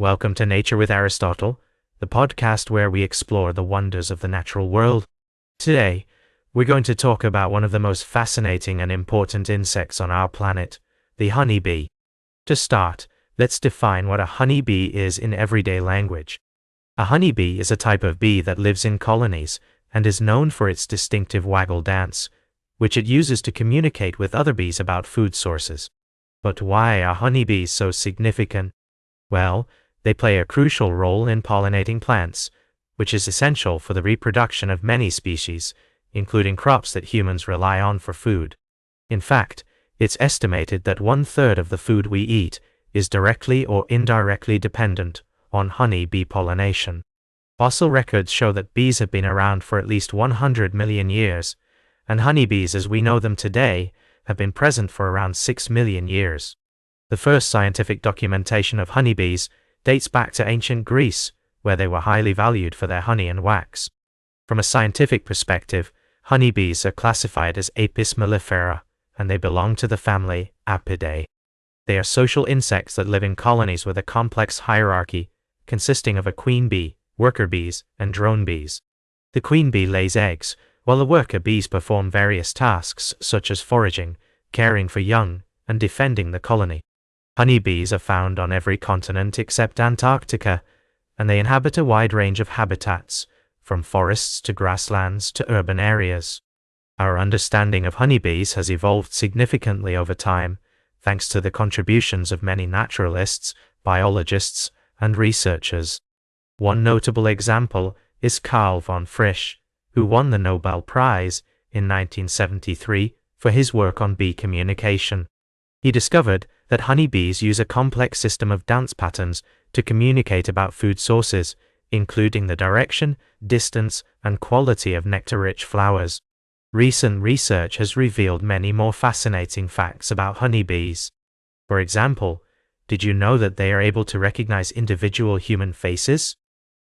Welcome to Nature with Aristotle, the podcast where we explore the wonders of the natural world. Today, we're going to talk about one of the most fascinating and important insects on our planet, the honeybee. To start, let's define what a honeybee is in everyday language. A honeybee is a type of bee that lives in colonies and is known for its distinctive waggle dance, which it uses to communicate with other bees about food sources. But why are honeybees so significant? Well, they play a crucial role in pollinating plants, which is essential for the reproduction of many species, including crops that humans rely on for food. In fact, it's estimated that 1/3 of the food we eat is directly or indirectly dependent on honeybee pollination. Fossil records show that bees have been around for at least 100 million years, and honeybees as we know them today have been present for around 6 million years. The first scientific documentation of honeybees dates back to ancient Greece, where they were highly valued for their honey and wax. From a scientific perspective, honeybees are classified as Apis mellifera, and they belong to the family Apidae. They are social insects that live in colonies with a complex hierarchy, consisting of a queen bee, worker bees, and drone bees. The queen bee lays eggs, while the worker bees perform various tasks such as foraging, caring for young, and defending the colony. Honeybees are found on every continent except Antarctica, and they inhabit a wide range of habitats, from forests to grasslands to urban areas. Our understanding of honeybees has evolved significantly over time, thanks to the contributions of many naturalists, biologists, and researchers. One notable example is Carl von Frisch, who won the Nobel Prize in 1973 for his work on bee communication. He discovered that honeybees use a complex system of dance patterns to communicate about food sources, including the direction, distance, and quality of nectar-rich flowers. Recent research has revealed many more fascinating facts about honeybees. For example, did you know that they are able to recognize individual human faces?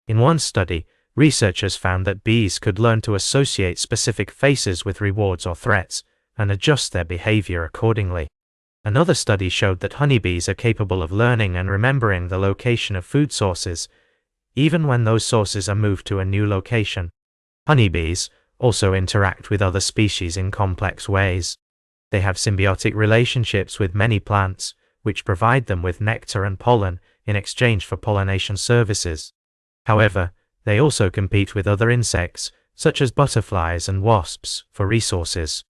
In one study, researchers found that bees could learn to associate specific faces with rewards or threats, and adjust their behavior accordingly. Another study showed that honeybees are capable of learning and remembering the location of food sources, even when those sources are moved to a new location. Honeybees also interact with other species in complex ways. They have symbiotic relationships with many plants, which provide them with nectar and pollen in exchange for pollination services. However, they also compete with other insects, such as butterflies and wasps, for resources.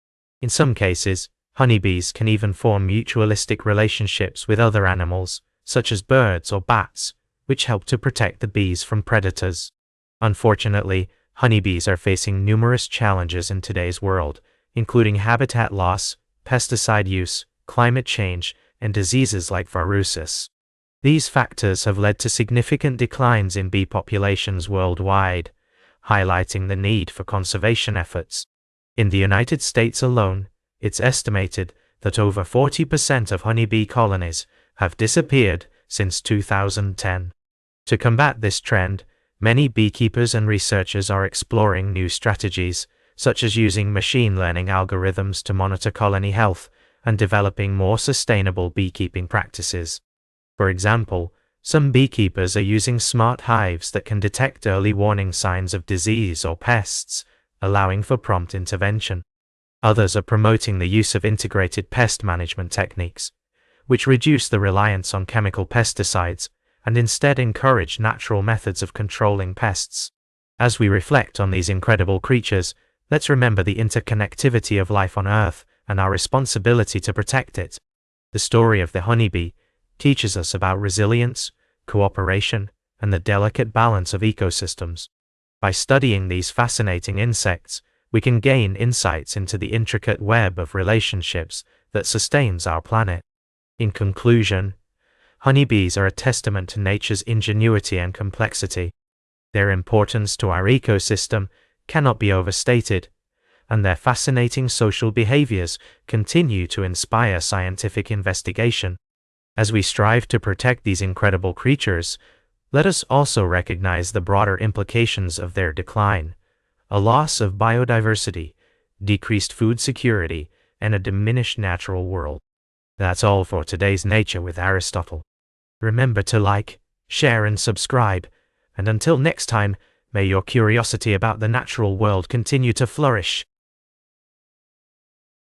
In some cases, honeybees can even form mutualistic relationships with other animals, such as birds or bats, which help to protect the bees from predators. Unfortunately, honeybees are facing numerous challenges in today's world, including habitat loss, pesticide use, climate change, and diseases like viruses. These factors have led to significant declines in bee populations worldwide, highlighting the need for conservation efforts. In the United States alone, it's estimated that over 40% of honeybee colonies have disappeared since 2010. To combat this trend, many beekeepers and researchers are exploring new strategies, such as using machine learning algorithms to monitor colony health and developing more sustainable beekeeping practices. For example, some beekeepers are using smart hives that can detect early warning signs of disease or pests, allowing for prompt intervention. Others are promoting the use of integrated pest management techniques, which reduce the reliance on chemical pesticides and instead encourage natural methods of controlling pests. As we reflect on these incredible creatures, let's remember the interconnectivity of life on Earth and our responsibility to protect it. The story of the honeybee teaches us about resilience, cooperation, and the delicate balance of ecosystems. By studying these fascinating insects, we can gain insights into the intricate web of relationships that sustains our planet. In conclusion, honeybees are a testament to nature's ingenuity and complexity. Their importance to our ecosystem cannot be overstated, and their fascinating social behaviors continue to inspire scientific investigation. As we strive to protect these incredible creatures, let us also recognize the broader implications of their decline: a loss of biodiversity, decreased food security, and a diminished natural world. That's all for today's Nature with Aristotle. Remember to like, share and subscribe. And until next time, may your curiosity about the natural world continue to flourish.